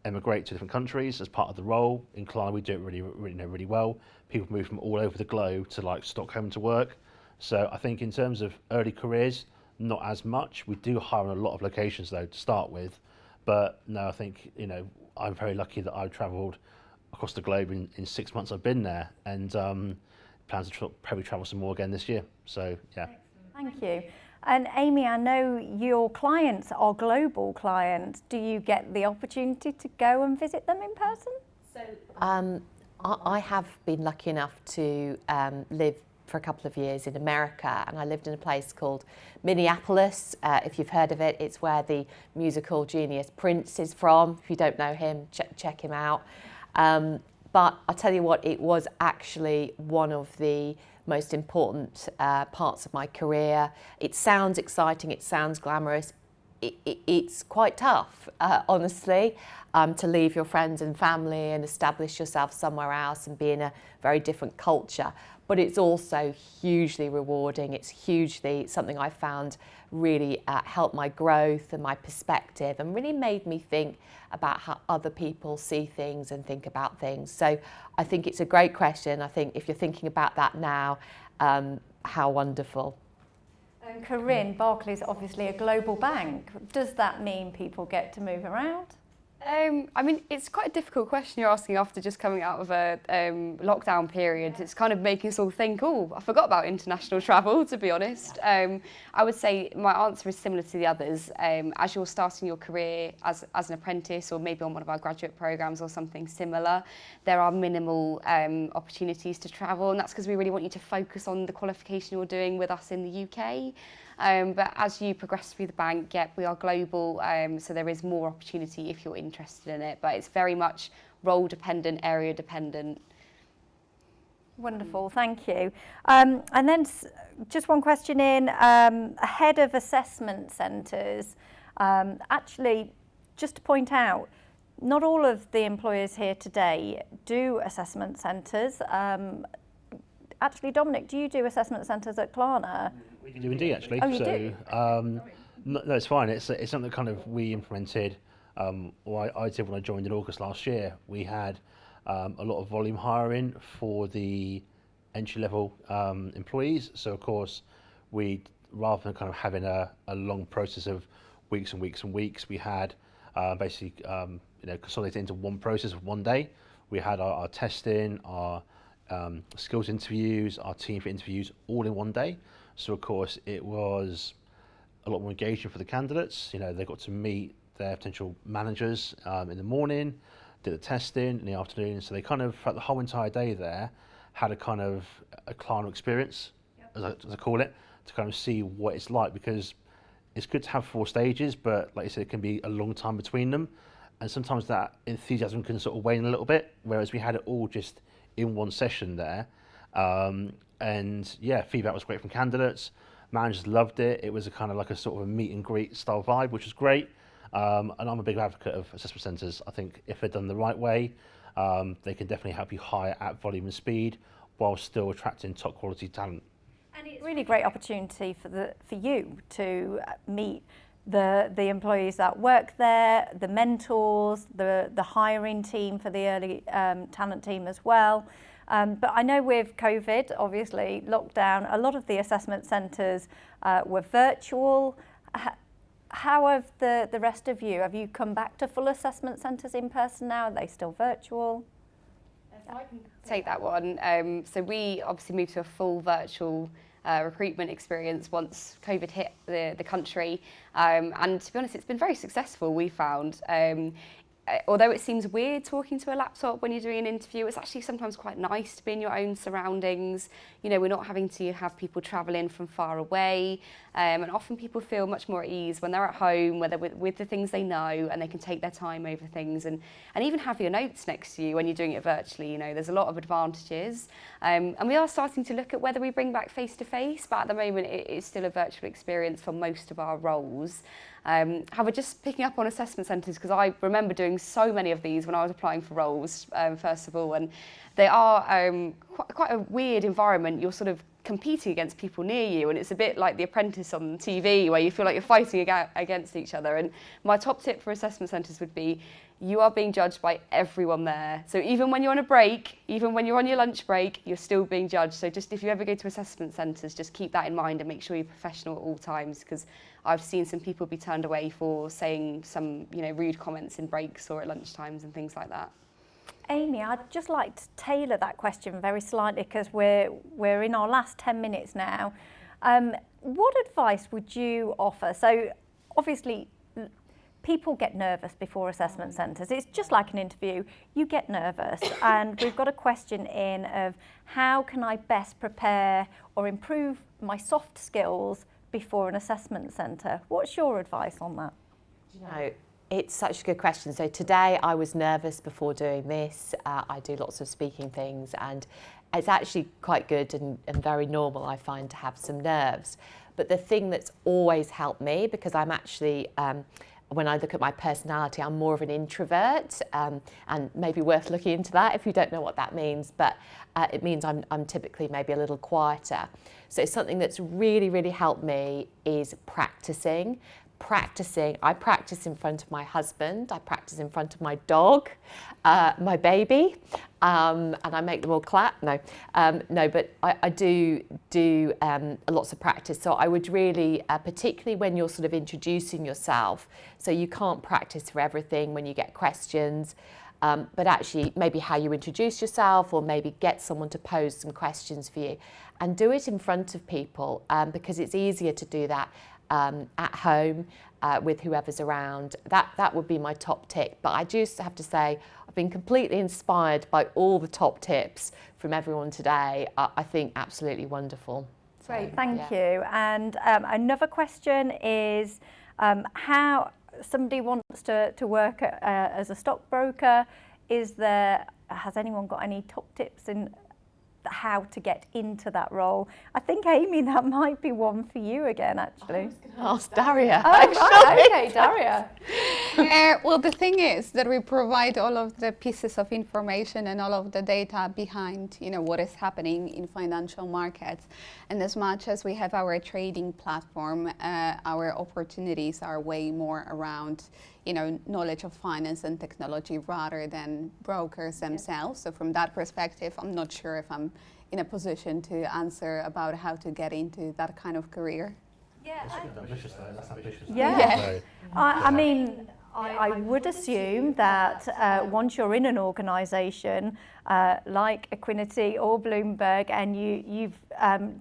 emigrate to different countries as part of the role. In Klarna, we do it really well. People move from all over the globe to like Stockholm to work. So I think in terms of early careers, not as much. We do hire in a lot of locations though to start with, but no, I think I'm very lucky that I've travelled across the globe in 6 months I've been there, and plans to probably travel some more again this year. So yeah. Thank you. And Amy, I know your clients are global clients. Do you get the opportunity to go and visit them in person? I have been lucky enough to live for a couple of years in America, and I lived in a place called Minneapolis. If you've heard of it, it's where the musical genius Prince is from. If you don't know him, check him out. But I'll tell you what, it was actually one of the most important parts of my career. It sounds exciting, it sounds glamorous. It's quite tough, honestly, to leave your friends and family and establish yourself somewhere else and be in a very different culture. But it's also hugely rewarding. It's hugely something I found really helped my growth and my perspective, and really made me think about how other people see things and think about things. So I think it's a great question. I think if you're thinking about that now, how wonderful. And Corinne, Barclays is obviously a global bank. Does that mean people get to move around? I mean, it's quite a difficult question you're asking after just coming out of a lockdown period. It's kind of making us all think, oh, I forgot about international travel, to be honest. I would say my answer is similar to the others. As you're starting your career as an apprentice, or maybe on one of our graduate programs or something similar, there are minimal opportunities to travel, and that's because we really want you to focus on the qualification you're doing with us in the UK. But as you progress through the bank, we are global, so there is more opportunity if you're interested in it, but it's very much role dependent, area dependent. Wonderful, thank you. And then just one question in, ahead of assessment centres, actually, just to point out, not all of the employers here today do assessment centres. Actually, Dominic, do you do assessment centres at Klarna? We do indeed, actually. Oh, you do? No, it's fine. It's something that kind of we implemented, or I did when I joined in August last year. We had a lot of volume hiring for the entry-level employees. So, of course, rather than kind of having a long process of weeks and weeks and weeks, we had basically consolidated into one process of one day. We had our testing, our skills interviews, our team for interviews, all in one day. So of course it was a lot more engaging for the candidates. They got to meet their potential managers in the morning, did the testing in the afternoon. So they kind of, throughout the whole entire day there, had a kind of a Klarna experience, as I call it, to kind of see what it's like, because it's good to have 4 stages, but like I said, it can be a long time between them. And sometimes that enthusiasm can sort of wane a little bit, whereas we had it all just in one session there. And yeah, feedback was great from candidates. Managers loved it. It was a kind of like a sort of a meet and greet style vibe, which was great. And I'm a big advocate of assessment centres. I think if they're done the right way, they can definitely help you hire at volume and speed while still attracting top quality talent. And it's a really great opportunity for you to meet the employees that work there, the mentors, the hiring team for the early talent team as well. But I know with COVID, obviously, lockdown, a lot of the assessment centres were virtual. How have the rest of you, have you come back to full assessment centres in person now? Are they still virtual? If I can take that one. So we obviously moved to a full virtual recruitment experience once COVID hit the country. And to be honest, it's been very successful, we found. Although it seems weird talking to a laptop when you're doing an interview, it's actually sometimes quite nice to be in your own surroundings. We're not having to have people travel in from far away. And often people feel much more at ease when they're at home, where they're with the things they know, and they can take their time over things and even have your notes next to you when you're doing it virtually. There's a lot of advantages. And we are starting to look at whether we bring back face-to-face, but at the moment it is still a virtual experience for most of our roles. However, just picking up on assessment centres, because I remember doing so many of these when I was applying for roles, first of all, and they are quite a weird environment. You're sort of competing against people near you, and it's a bit like The Apprentice on TV, where you feel like you're fighting against each other. And my top tip for assessment centres would be, you are being judged by everyone there. So even when you're on a break, even when you're on your lunch break, you're still being judged. So just if you ever go to assessment centres, just keep that in mind and make sure you're professional at all times, because I've seen some people be turned away for saying some rude comments in breaks or at lunchtimes and things like that. Amy, I'd just like to tailor that question very slightly because we're in our last 10 minutes now. What advice would you offer? So obviously people get nervous before assessment centres. It's just like an interview. You get nervous and we've got a question in of how can I best prepare or improve my soft skills before an assessment centre? What's your advice on that? You know, it's such a good question. So today I was nervous before doing this. I do lots of speaking things and it's actually quite good and very normal, I find, to have some nerves. But the thing that's always helped me, because I'm actually, when I look at my personality, I'm more of an introvert, and maybe worth looking into that if you don't know what that means, but it means I'm typically maybe a little quieter. So something that's really, really helped me is practicing. I practice in front of my husband, I practice in front of my dog, my baby, and I make them all clap. No, but I do lots of practice. So I would really, particularly when you're sort of introducing yourself, so you can't practice for everything when you get questions, but actually maybe how you introduce yourself or maybe get someone to pose some questions for you and do it in front of people because it's easier to do that at home with whoever's around. That would be my top tip. But I just have to say, I've been completely inspired by all the top tips from everyone today. I think absolutely wonderful. Great, thank you. And another question is how somebody wants to work as a stockbroker. Has anyone got any top tips in how to get into that role? I think, Amy, that might be one for you again, actually. I was going to ask Daria. Okay, Daria. Well, the thing is that we provide all of the pieces of information and all of the data behind, what is happening in financial markets. And as much as we have our trading platform, our opportunities are way more around knowledge of finance and technology rather than brokers themselves. So from that perspective, I'm not sure if I'm in a position to answer about how to get into that kind of career. Yeah. That's ambitious though. That's ambitious. Yeah. I mean, I would assume that once you're in an organisation like Equinity or Bloomberg and you've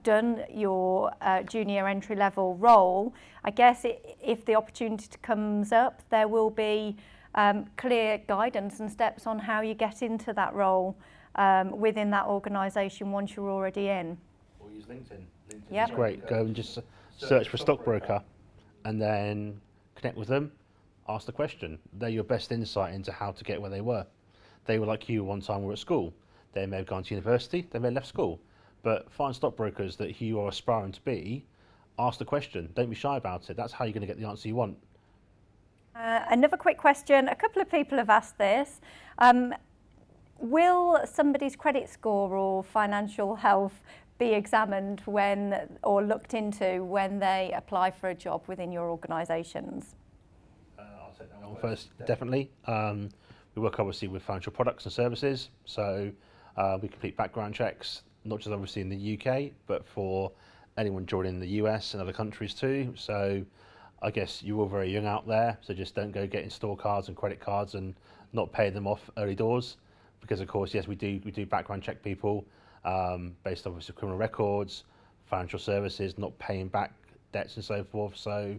done your junior entry level role, I guess if the opportunity comes up, there will be clear guidance and steps on how you get into that role within that organisation once you're already in. Or use LinkedIn. LinkedIn is great. Go and just search for stockbroker and then connect with them. Ask the question. They're your best insight into how to get where they were. They were like you one time were at school. They may have gone to university, they may have left school. But find stockbrokers that you are aspiring to be, ask the question. Don't be shy about it. That's how you're going to get the answer you want. Another quick question. A couple of people have asked this. Will somebody's credit score or financial health be examined or looked into when they apply for a job within your organisations? I'll take that one first, definitely. We work obviously with financial products and services, so we complete background checks, not just obviously in the UK, but for anyone joining the US and other countries too. So I guess you're all very young out there, so just don't go getting store cards and credit cards and not pay them off early doors, because of course, yes, we do background check people based on obviously criminal records, financial services, not paying back debts and so forth. So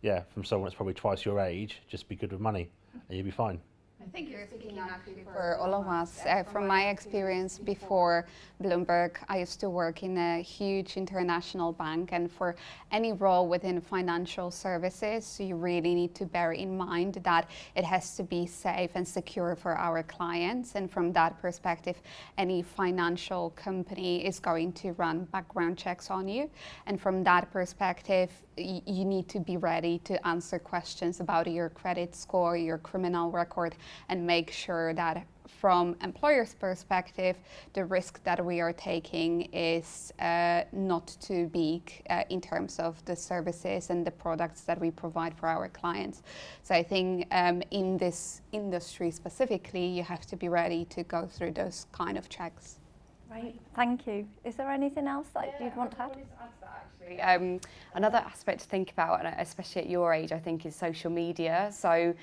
yeah, from someone that's probably twice your age, just be good with money and you'll be fine. I think you're speaking actually for all of us. From my experience before Bloomberg, I used to work in a huge international bank, and for any role within financial services, you really need to bear in mind that it has to be safe and secure for our clients. And from that perspective, any financial company is going to run background checks on you. And from that perspective, you need to be ready to answer questions about your credit score, your criminal record, and make sure that from employer's perspective, the risk that we are taking is not too big in terms of the services and the products that we provide for our clients. So I think in this industry specifically, you have to be ready to go through those kind of checks. Great, thank you. Is there anything else that you'd want to add? Another aspect to think about, and especially at your age, I think, is social media. So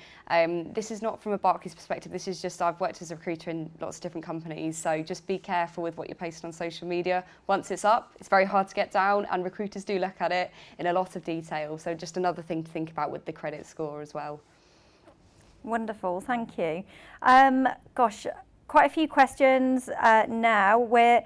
this is not from a Barclays perspective. This is just, I've worked as a recruiter in lots of different companies. So just be careful with what you're posting on social media. Once it's up, it's very hard to get down, and recruiters do look at it in a lot of detail. So just another thing to think about with the credit score as well. Wonderful, thank you. Gosh, quite a few questions now where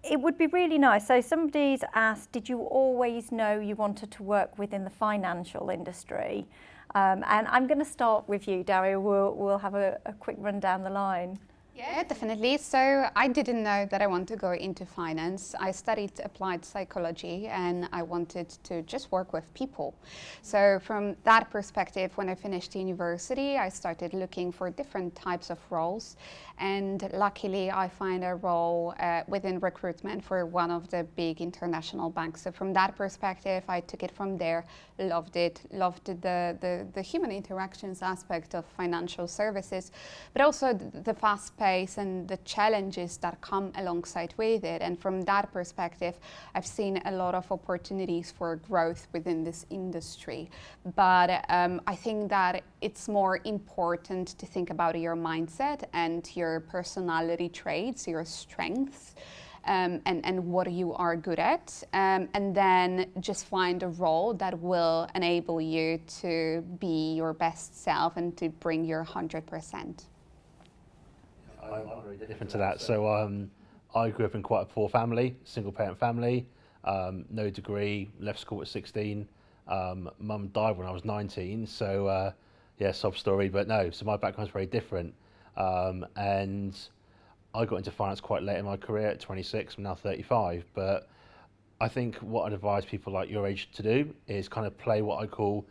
it would be really nice. So somebody's asked, did you always know you wanted to work within the financial industry? And I'm going to start with you, Daria. We'll have a quick run down the line. Yeah, definitely. So I didn't know that I want to go into finance. I studied applied psychology and I wanted to just work with people. So from that perspective, when I finished university, I started looking for different types of roles. And luckily, I find a role within recruitment for one of the big international banks. So from that perspective, I took it from there, loved it, loved the human interactions aspect of financial services, but also the fast pace and the challenges that come alongside with it. And from that perspective, I've seen a lot of opportunities for growth within this industry. But I think that it's more important to think about your mindset and your personality traits, your strengths, and what you are good at, and then just find a role that will enable you to be your best self and to bring your 100%. I'm very different to that. So I grew up in quite a poor family, single parent family, no degree, left school at 16. Mum died when I was 19, so yeah, sob story, but no, so my background's very different. And I got into finance quite late in my career at 26, I'm now 35, but I think what I'd advise people like your age to do is kind of play what I call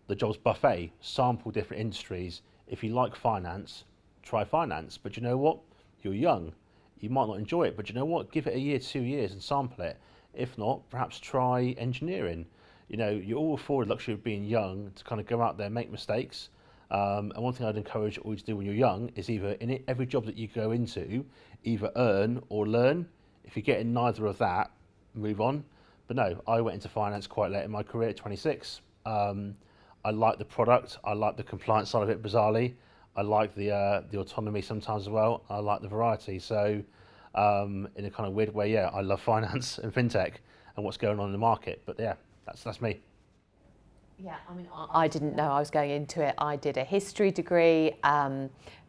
the jobs buffet, sample different industries. If you like finance, try finance, but you know what? You're young. You might not enjoy it, but you know what? Give it a year, 2 years and sample it. If not, perhaps try engineering. You know, you're all afforded the luxury of being young to kind of go out there, make mistakes. And one thing I'd encourage all you to do when you're young is either in every job that you go into, either earn or learn. If you're getting neither of that, move on. But no, I went into finance quite late in my career at 26. I like the product. I like the compliance side of it, bizarrely. I like the autonomy sometimes as well. I like the variety. So in a kind of weird way, yeah, I love finance and fintech and what's going on in the market. But yeah, that's me. Yeah, I mean, I didn't know I was going into it. I did a history degree,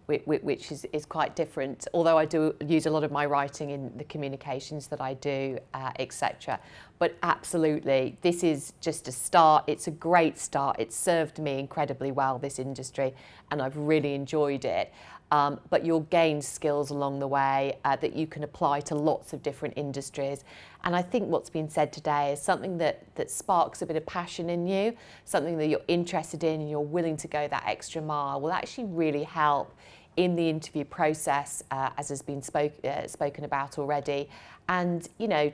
which is quite different, although I do use a lot of my writing in the communications that I do, etc. But absolutely, this is just a start. It's a great start. It's served me incredibly well, this industry, and I've really enjoyed it. But you'll gain skills along the way that you can apply to lots of different industries. And I think what's been said today is something that sparks a bit of passion in you, something that you're interested in and you're willing to go that extra mile will actually really help in the interview process, as has been spoken about already. And, you know,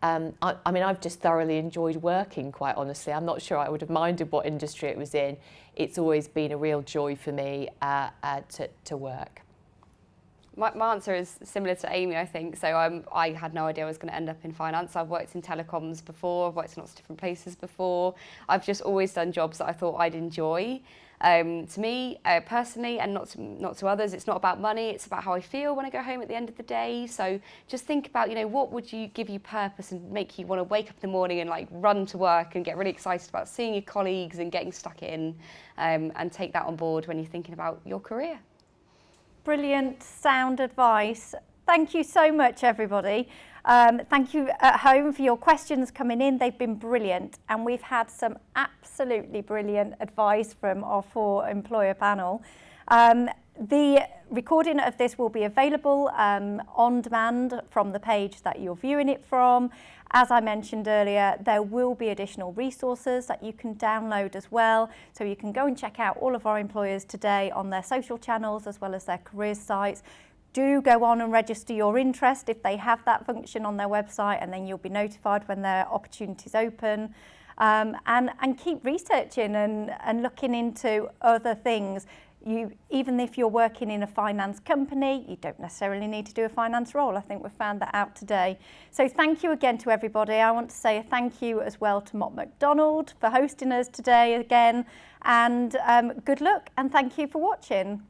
I mean, I've just thoroughly enjoyed working, quite honestly. I'm not sure I would have minded what industry it was in. It's always been a real joy for me to work. My answer is similar to Amy, I think. So I had no idea I was going to end up in finance. I've worked in telecoms before, I've worked in lots of different places before. I've just always done jobs that I thought I'd enjoy. To me, personally, and not to others, it's not about money, it's about how I feel when I go home at the end of the day. So just think about, you know, what would give you purpose and make you want to wake up in the morning and like run to work and get really excited about seeing your colleagues and getting stuck in, and take that on board when you're thinking about your career. Brilliant, sound advice. Thank you so much, everybody. Thank you at home for your questions coming in. They've been brilliant, and we've had some absolutely brilliant advice from our 4 employer panel. The recording of this will be available on demand from the page that you're viewing it from. As I mentioned earlier, there will be additional resources that you can download as well. So you can go and check out all of our employers today on their social channels as well as their careers sites. Do go on and register your interest if they have that function on their website, and then you'll be notified when their opportunities open. And keep researching and looking into other things. even if you're working in a finance company, you don't necessarily need to do a finance role. I think we've found that out today. So thank you again to everybody. I want to say a thank you as well to Mott MacDonald for hosting us today again. And good luck and thank you for watching.